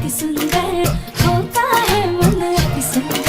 अति सुंदर होता है मन अति सुंदर।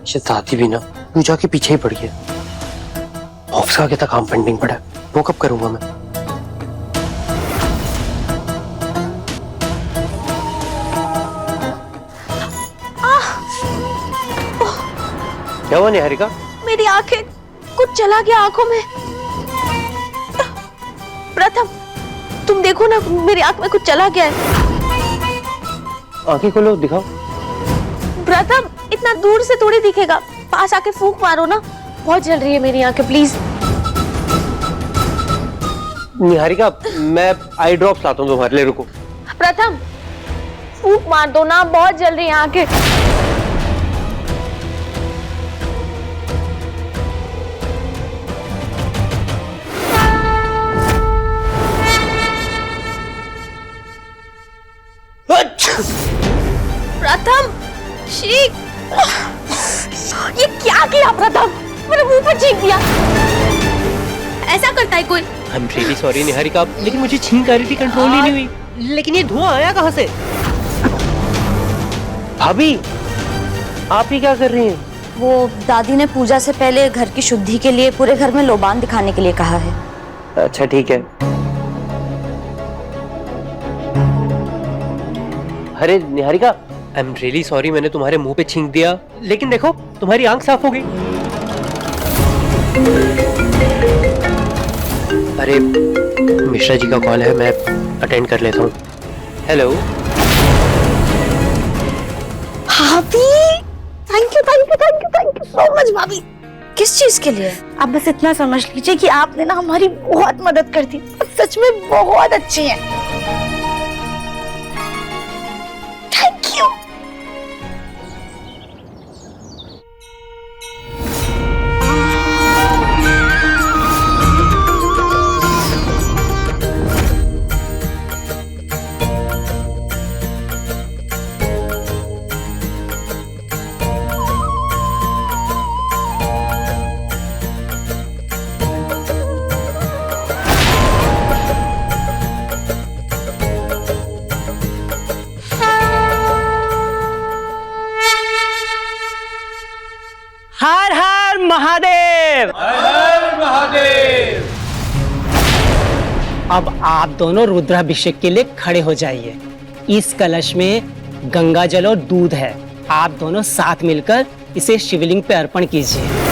शहजादी भी ना पूजा के पीछे ही पड़ी है। ऑफिस का कितना काम पेंडिंग पड़ा है, वो कब करूंगा मैं। क्या हुआ निहारिका? मेरी आंखें, कुछ चला गया आंखों में। प्रथम, तुम देखो ना, मेरी आंख में कुछ चला गया है। आंखें खोलो, दिखाओ। प्रथम, इतना दूर से थोड़ी दिखेगा, पास आके फूंक मारो ना। बहुत जल रही है मेरी आंखें, प्लीज। निहारिका, मैं आई ड्रॉप्स लाता हूँ तुम्हारे लिए, रुको। प्रथम, फूंक मार दो ना, बहुत जल रही है आंखें। प्रथम, शीख, ये क्या किया प्रथम? मेरे मुंह पर छींक दिया। ऐसा करता है कोई? I am really sorry Niharika, लेकिन मुझे छींक आ रही थी, कंट्रोल ही नहीं हुई। लेकिन ये धुआं आया कहाँ से? भाभी, आप ही क्या कर रही हैं? वो दादी ने पूजा से पहले घर की शुद्धि के लिए पूरे घर में लोबान दिखाने के लिए कहा है। अच्छा ठीक है। अरे Niharika, I am really sorry, मैंने तुम्हारे मुंह पे छींक दिया, लेकिन देखो तुम्हारी आंख साफ हो गई। अरे मिश्रा जी का कॉल है, मैं अटेंड कर लेता हूँ। हेलो भाभी, thank you thank you thank you thank you so much भाभी। किस चीज के लिए? आप बस इतना समझ लीजिए कि आपने ना हमारी बहुत मदद कर दी। आप सच में बहुत अच्छी हैं। Thank you. हर हर महादेव। हर हर महादेव। अब आप दोनों रुद्राभिषेक के लिए खड़े हो जाइए। इस कलश में गंगा जल और दूध है, आप दोनों साथ मिलकर इसे शिवलिंग पे अर्पण कीजिए।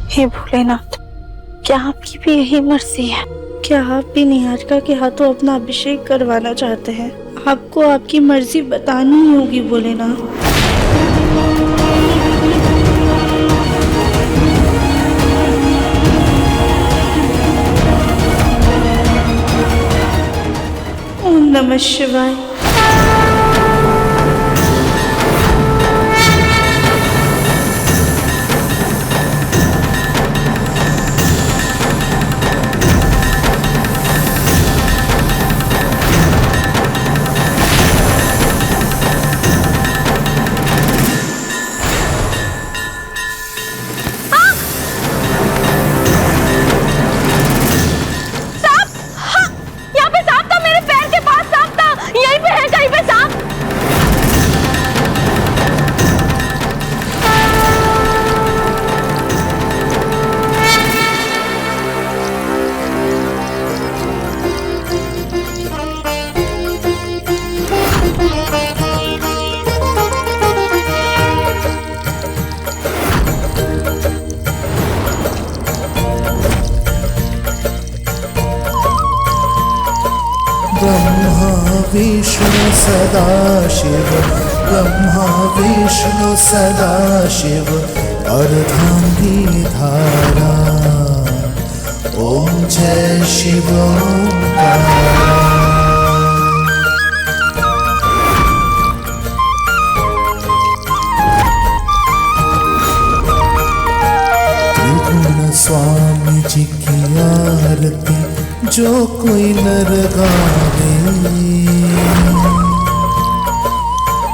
हे भोलेनाथ, क्या आपकी भी यही मर्जी है? क्या आप भी निहारिका के हाथों अपना अभिषेक करवाना चाहते हैं? आपको आपकी मर्जी बतानी ही होगी भोलेनाथ। ओम नमः शिवाय। यहीं पे विष्णु सदाशिव ब्रह्मा विष्णु सदाशिव अर्धांगी धारा ओम जय शिव ओंकार। स्वामी जी की आरती जो कोई नर गावे,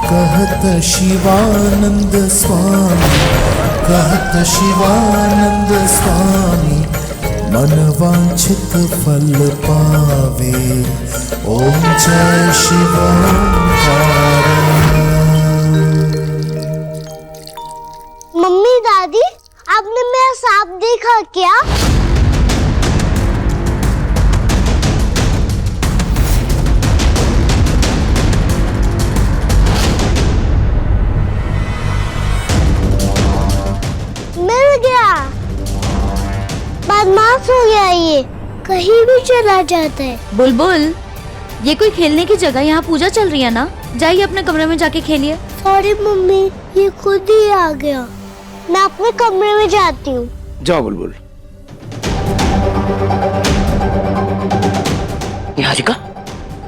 कहत शिवानंद स्वामी, कहत शिवानंद स्वामी मन वांछित फल पावे। ओम जय शिव ओंकार। मम्मी दादी आपने मेरा सांप देखा क्या? मिल गया। बदमाश हो गया ये, कहीं भी चला जाता है। बुलबुल, ये कोई खेलने की जगह, यहाँ पूजा चल रही है ना, जाइए अपने कमरे में जाके खेलिए। सॉरी मम्मी, ये खुद ही आ गया। मैं अपने कमरे में जाती हूँ। जाओ बुलबुल। निहारिका,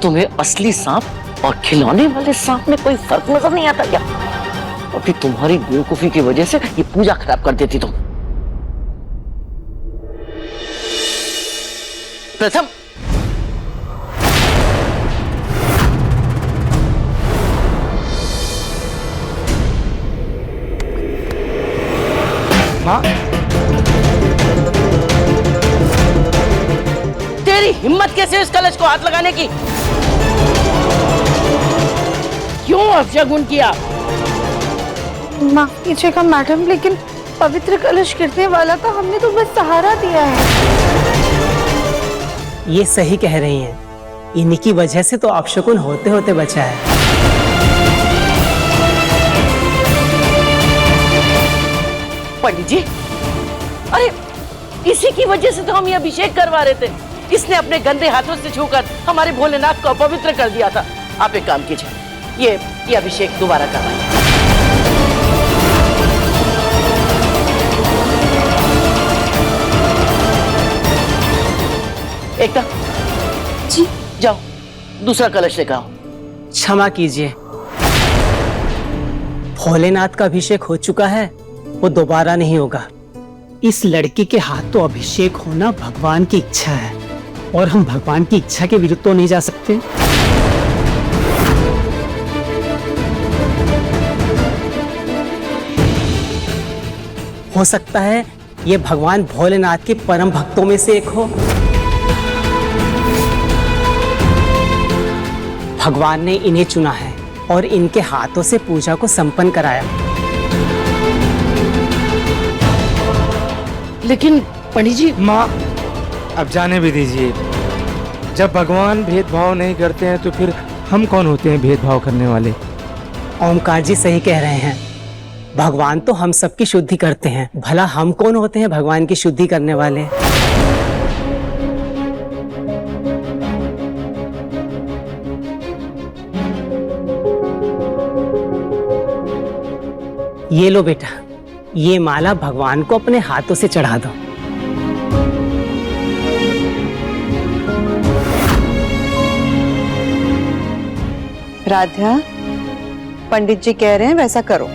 तुम्हें असली सांप और खिलौने वाले सांप में कोई फर्क नजर नहीं आता क्या? अभी तुम्हारी बेवकूफी की वजह से ये पूजा खराब कर देती तुम। प्रथम माँ, तेरी हिम्मत कैसे इस कलश को हाथ लगाने की? क्यों अपशगुन किया? माफ कीजिएगा मैडम, लेकिन पवित्र कलश गिरने वाला था, हमने तो बस सहारा दिया है। ये सही कह रही हैं, इन्हीं की वजह से तो अपशकुन होते होते बचा है। पंडित जी, अरे इसी की वजह से तो हम ये अभिषेक करवा रहे थे। इसने अपने गंदे हाथों से छूकर हमारे भोलेनाथ को अपवित्र कर दिया था। आप एक काम कीजिए, ये अभिषेक दोबारा करवाइए। एकता जी, जाओ दूसरा कलश लेकर आओ। क्षमा कीजिए, भोलेनाथ का अभिषेक हो चुका है, वो दोबारा नहीं होगा। इस लड़की के हाथ तो अभिषेक होना भगवान की इच्छा है, और हम भगवान की इच्छा के विरुद्ध तो नहीं जा सकते। हो सकता है ये भगवान भोलेनाथ के परम भक्तों में से एक हो। भगवान ने इन्हें चुना है और इनके हाथों से पूजा को संपन्न कराया। लेकिन पंडित जी, माँ अब जाने भी दीजिए। जब भगवान भेदभाव नहीं करते हैं तो फिर हम कौन होते हैं भेदभाव करने वाले? ओमकार जी सही कह रहे हैं, भगवान तो हम सबकी शुद्धि करते हैं, भला हम कौन होते हैं भगवान की शुद्धि करने वाले? ये लो बेटा, ये माला भगवान को अपने हाथों से चढ़ा दो। राधा, पंडित जी कह रहे हैं वैसा करो।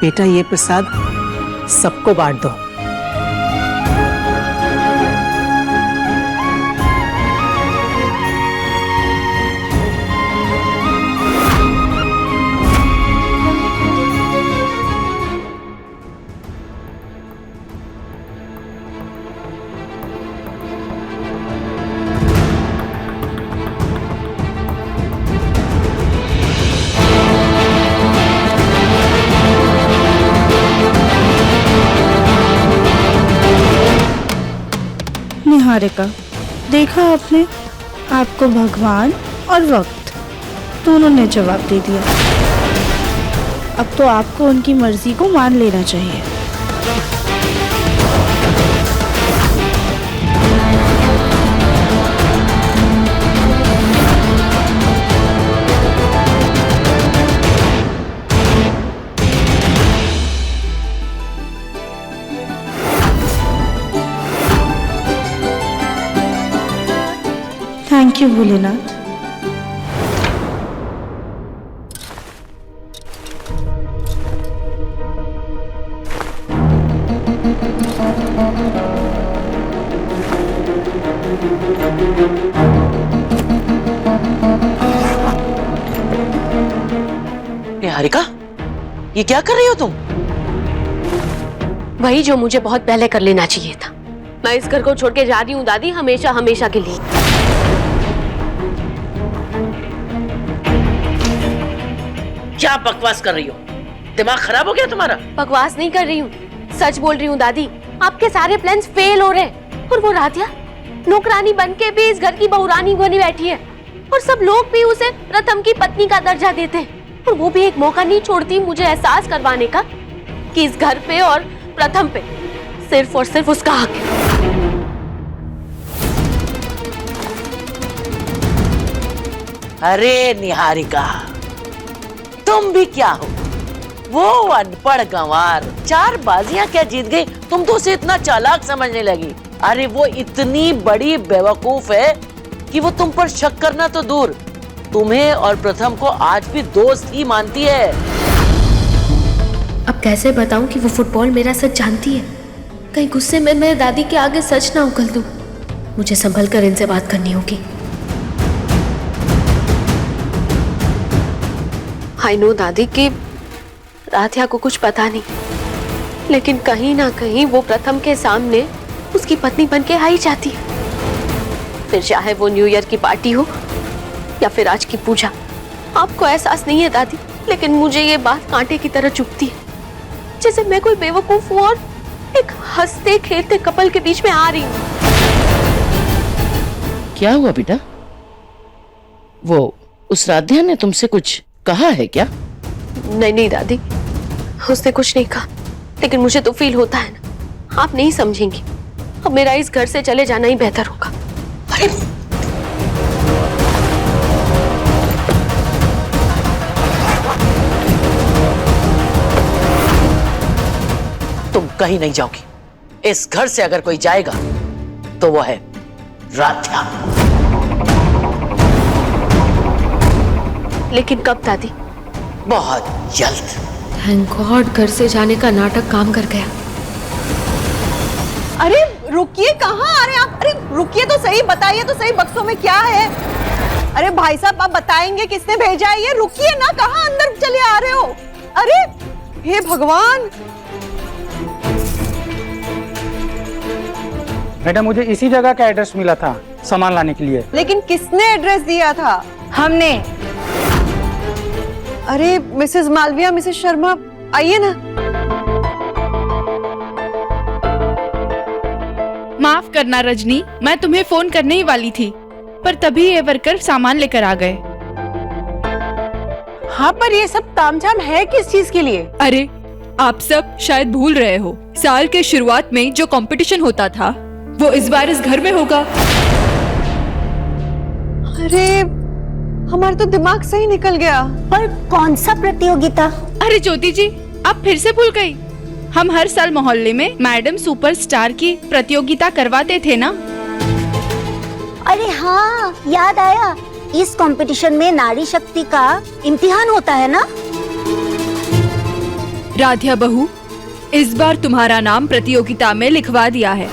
बेटा ये प्रसाद सबको बांट दो। निहारिका, देखा आपने, आपको भगवान और वक्त दोनों ने जवाब दे दिया। अब तो आपको उनकी मर्जी को मान लेना चाहिए। Thank you Bholenath. निहारिका, ये क्या कर रही हो तुम? वही जो मुझे बहुत पहले कर लेना चाहिए था। मैं इस घर को छोड़ के जा रही हूँ दादी, हमेशा हमेशा के लिए। क्या बकवास कर रही हो? दिमाग खराब हो गया तुम्हारा? बकवास नहीं कर रही हूँ, सच बोल रही हूँ दादी। आपके सारे प्लान्स फेल हो रहे हैं। और वो राधिया नौकरानी बन के भी इस घर की बहुरानी बनी बैठी है, और सब लोग भी उसे प्रथम की पत्नी का दर्जा देते हैं। और वो भी एक मौका नहीं छोड़ती मुझे एहसास करवाने का कि इस घर पे और प्रथम पे सिर्फ और सिर्फ उसका हक है। अरे निहारिका, तुम भी क्या हो? वो अनपढ़ गंवार 4 बाजियां क्या जीत गई, तुम तो उसे इतना चालाक समझने लगी। अरे वो इतनी बड़ी बेवकूफ है कि वो तुम पर शक करना तो दूर, तुम्हें और प्रथम को आज भी दोस्त ही मानती है। अब कैसे बताऊं कि वो फुटबॉल मेरा सच जानती है? कहीं गुस्से में मैं दादी के आगे सच ना उगल दूं। मुझे संभल कर इनसे बात करनी होगी। आई नो दादी कि राधिया को कुछ पता नहीं, लेकिन कहीं ना कहीं वो प्रथम के सामने उसकी पत्नी बन के आ ही जाती है। फिर चाहे वो न्यू ईयर की पार्टी हो या फिर आज की पूजा। आपको एहसास नहीं है दादी, लेकिन मुझे ये बात कांटे की तरह चुभती है, जैसे मैं कोई बेवकूफ हूँ और एक हंसते खेलते कपल के बीच में आ रही हूँ। क्या हुआ बेटा? वो उस राधिया ने तुमसे कुछ कहा है क्या? नहीं नहीं दादी, उसने कुछ नहीं कहा, लेकिन मुझे तो फील होता है ना। आप नहीं समझेंगी, अब मेरा इस घर से चले जाना ही बेहतर होगा। अरे तुम कहीं नहीं जाओगी। इस घर से अगर कोई जाएगा तो वो है राधिया। लेकिन कब दादी? बहुत जल्द। थैंक गॉड घर से जाने का नाटक काम कर गया। अरे रुकिए, कहाँ आ रहे हैं आप? अरे रुकिए तो सही, बताइए तो सही बक्सों में क्या है? अरे भाई साहब आप बताएंगे किसने भेजा है ये? रुकिए ना, कहाँ अंदर चले आ रहे हो? अरे हे भगवान। मैडम मुझे इसी जगह का एड्रेस मिला था सामान लाने के लिए। लेकिन किसने एड्रेस दिया था? हमने। अरे मिसेस मालविया, मिसेस शर्मा आइए ना। माफ करना रजनी, मैं तुम्हें फोन करने ही वाली थी, पर तभी ये वर्कर सामान लेकर आ गए। हाँ पर ये सब तामझाम है किस चीज के लिए? अरे आप सब शायद भूल रहे हो, साल के शुरुआत में जो कंपटीशन होता था वो इस बार इस घर में होगा। अरे हमारा तो दिमाग से ही निकल गया। पर कौन सा प्रतियोगिता? अरे ज्योति जी, आप फिर से भूल गई। हम हर साल मोहल्ले में मैडम सुपरस्टार की प्रतियोगिता करवाते थे ना। अरे हाँ याद आया, इस कंपटीशन में नारी शक्ति का इम्तिहान होता है ना। राधिया बहू, इस बार तुम्हारा नाम प्रतियोगिता में लिखवा दिया है।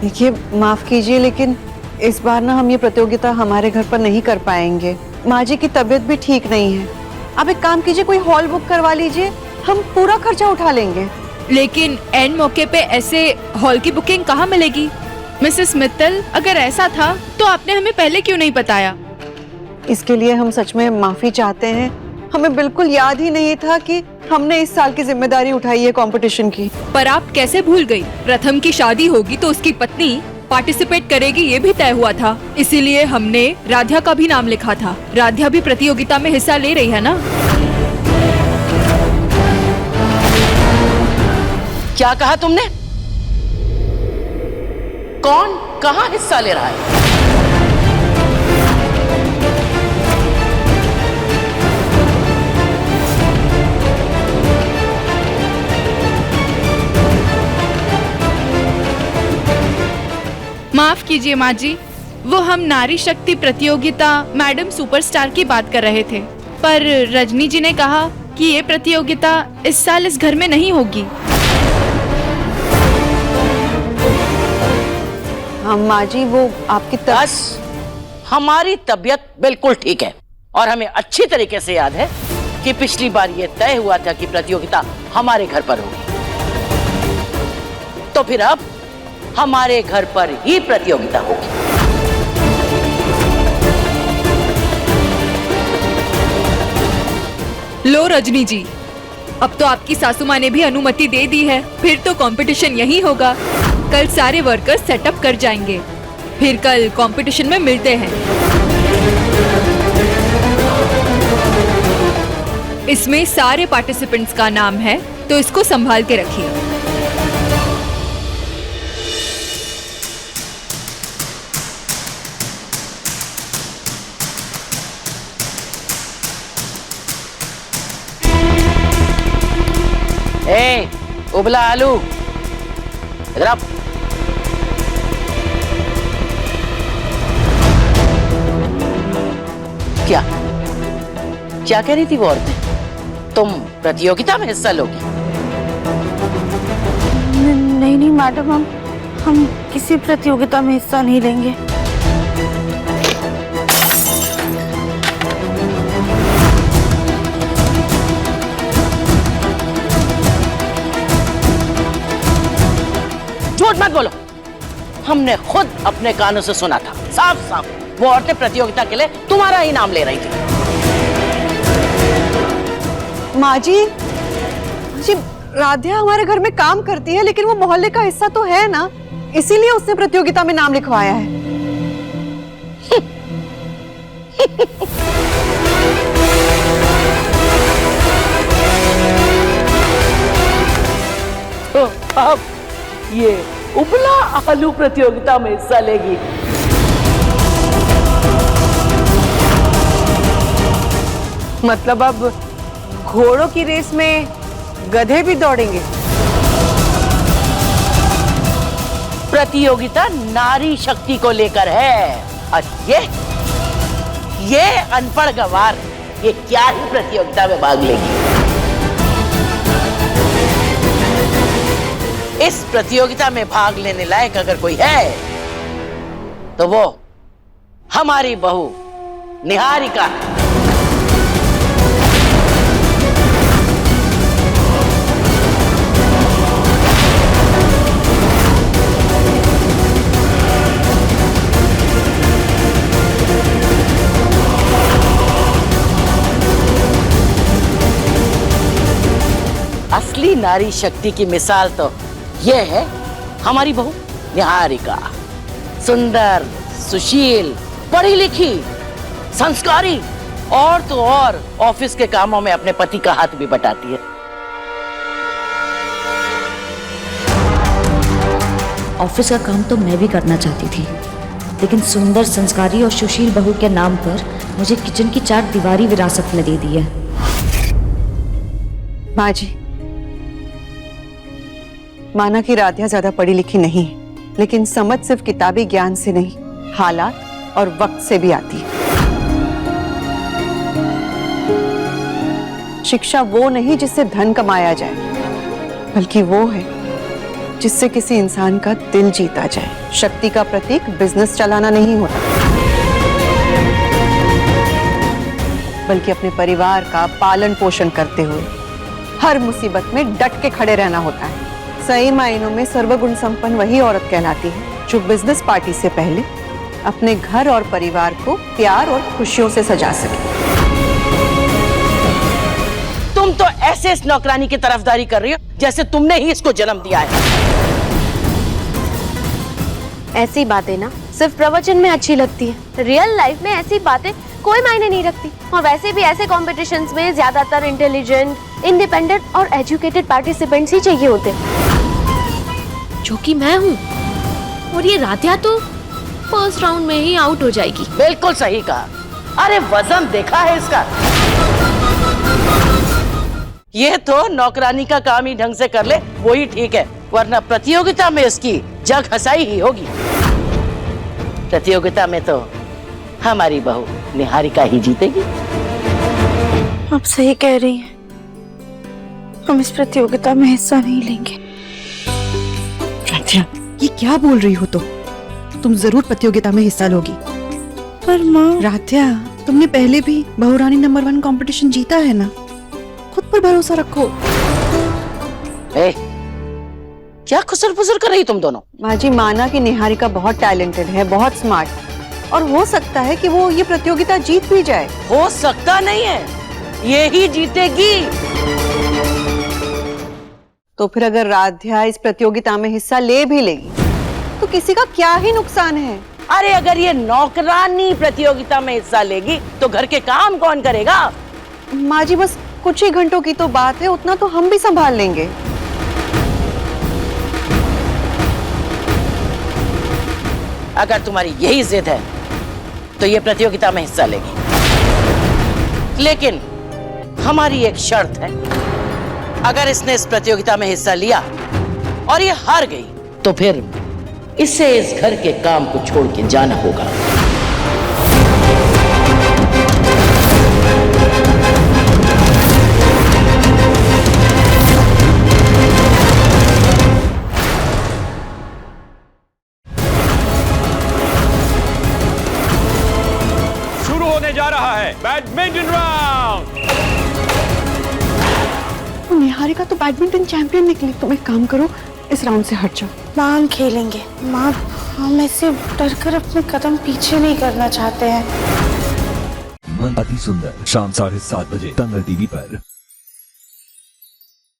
देखिए माफ कीजिए, लेकिन इस बार ना हम ये प्रतियोगिता हमारे घर पर नहीं कर पाएंगे। माँ जी की तबीयत भी ठीक नहीं है। आप एक काम कीजिए, कोई हॉल बुक करवा लीजिए, हम पूरा खर्चा उठा लेंगे। लेकिन एंड मौके पे ऐसे हॉल की बुकिंग कहाँ मिलेगी? मिसेस मित्तल, अगर ऐसा था तो आपने हमें पहले क्यों नहीं बताया? इसके लिए हम सच में माफी चाहते हैं। हमें बिल्कुल याद ही नहीं था कि हमने इस साल की जिम्मेदारी उठाई है कंपटीशन की। पर आप कैसे भूल गई? प्रथम की शादी होगी तो उसकी पत्नी पार्टिसिपेट करेगी, ये भी तय हुआ था। इसीलिए हमने राध्या का भी नाम लिखा था। राध्या भी प्रतियोगिता में हिस्सा ले रही है ना? क्या कहा तुमने? कौन कहाँ हिस्सा ले रहा है? माफ कीजिए माँ जी, वो हम नारी शक्ति प्रतियोगिता मैडम सुपरस्टार की बात कर रहे थे, पर रजनी जी ने कहा कि ये प्रतियोगिता इस साल इस घर में नहीं होगी। हाँ माँ जी, वो आपकी बस हमारी तबीयत बिल्कुल ठीक है और हमें अच्छी तरीके से याद है कि पिछली बार ये तय हुआ था कि प्रतियोगिता हमारे घर पर होगी, तो फिर अब हमारे घर पर ही प्रतियोगिता होगी। लो रजनी जी, अब तो आपकी सासू माँ ने भी अनुमति दे दी है, फिर तो कंपटीशन यही होगा। कल सारे वर्कर्स सेटअप कर जाएंगे, फिर कल कंपटीशन में मिलते हैं। इसमें सारे पार्टिसिपेंट्स का नाम है, तो इसको संभाल के रखिए। ए, उबला आलू इधर आप। क्या क्या कह रही थी वो औरतें? तुम प्रतियोगिता में हिस्सा लोगी? नहीं नहीं मैडम, हम किसी प्रतियोगिता में हिस्सा नहीं लेंगे। झूठ मत बोलो, हमने खुद अपने कानों से सुना था साफ साफ, वो औरतें प्रतियोगिता के लिए तुम्हारा ही नाम ले रही थी। माँ जी, राध्या हमारे घर में काम करती है, लेकिन वो मोहल्ले का हिस्सा तो है ना, इसीलिए उसने प्रतियोगिता में नाम लिखवाया है। तो अब ये उबला आलू प्रतियोगिता में हिस्सा लेगी। मतलब अब घोड़ों की रेस में गधे भी दौड़ेंगे? प्रतियोगिता नारी शक्ति को लेकर है और ये अनपढ़ गवार ये क्या ही प्रतियोगिता में भाग लेगी। इस प्रतियोगिता में भाग लेने लायक अगर कोई है तो वो हमारी बहू निहारिका है। असली नारी शक्ति की मिसाल तो ये है हमारी बहू निहारिका। सुंदर, सुशील, पढ़ी लिखी, संस्कारी और तो और ऑफिस के कामों में अपने पति का हाथ भी बटाती है। ऑफिस का काम तो मैं भी करना चाहती थी, लेकिन सुंदर, संस्कारी और सुशील बहू के नाम पर मुझे किचन की 4 दीवारी विरासत में दे दी है। माँ जी, माना कि राध्या ज्यादा पढ़ी लिखी नहीं, लेकिन समझ सिर्फ किताबी ज्ञान से नहीं, हालात और वक्त से भी आती है। शिक्षा वो नहीं जिससे धन कमाया जाए, बल्कि वो है जिससे किसी इंसान का दिल जीता जाए। शक्ति का प्रतीक बिजनेस चलाना नहीं होता, बल्कि अपने परिवार का पालन पोषण करते हुए हर मुसीबत में डट के खड़े रहना होता है। सही मायनों में सर्वगुण संपन्न वही औरत कहलाती है जो बिजनेस पार्टी से पहले अपने घर और परिवार को प्यार और खुशियों से सजा सके। तुम तो ऐसे इस नौकरानी की तरफदारी कर रही हो जैसे तुमने ही इसको जन्म दिया है। ऐसी बातें ना सिर्फ प्रवचन में अच्छी लगती है, रियल लाइफ में ऐसी बातें कोई मायने नहीं रखती। और वैसे भी ऐसे कॉम्पिटिशन्स में ज्यादातर इंटेलिजेंट, इंडिपेंडेंट और एजुकेटेड पार्टिसिपेंट्स ही चाहिए होते हैं, जो कि मैं हूँ। और ये राध्या तो फर्स्ट राउंड में ही आउट हो जाएगी। बिल्कुल सही कहा। अरे वजन देखा है इसका। ये तो नौकरानी का काम ही ढंग से कर ले वही ठीक है, वरना प्रतियोगिता में इसकी जग हंसाई ही होगी। प्रतियोगिता में तो हमारी बहू निहारिका ही जीतेगी। आप सही कह रही हैं, हम इस प्रतियोगिता में हिस्सा नहीं लेंगे। राध्या, ये क्या बोल रही हो तुम जरूर प्रतियोगिता में हिस्सा लोगी। पर माँ, राध्या, तुमने पहले भी बहुरानी नंबर 1 कंपटीशन जीता है ना, खुद पर भरोसा रखो। क्या खुसर फुसर कर रही तुम दोनों? माँ जी, माना कि निहारिका बहुत टैलेंटेड है, बहुत स्मार्ट, और हो सकता है कि वो ये प्रतियोगिता जीत भी जाए। हो सकता नहीं है, ये ही जीतेगी। तो फिर अगर राध्या इस प्रतियोगिता में हिस्सा ले भी लेगी तो किसी का क्या ही नुकसान है। अरे अगर ये नौकरानी प्रतियोगिता में हिस्सा लेगी तो घर के काम कौन करेगा? माँ जी, बस कुछ ही घंटों की तो बात है, उतना तो हम भी संभाल लेंगे। अगर तुम्हारी यही जिद है तो ये प्रतियोगिता में हिस्सा लेगी, लेकिन हमारी एक शर्त है। अगर इसने इस प्रतियोगिता में हिस्सा लिया और ये हार गई तो फिर इसे इस घर के काम को छोड़ के जाना होगा। शुरू होने जा रहा है बैडमिंटन राउंड। निहारिका तो बैडमिंटन चैंपियन निकली, तुम एक काम करो, इस राउंड से हट जाओ। माँ, हम खेलेंगे। माँ, हम ऐसे डरकर अपने कदम पीछे नहीं करना चाहते हैं। अति सुंदर शाम 7:30 बजे तंगल टीवी पर।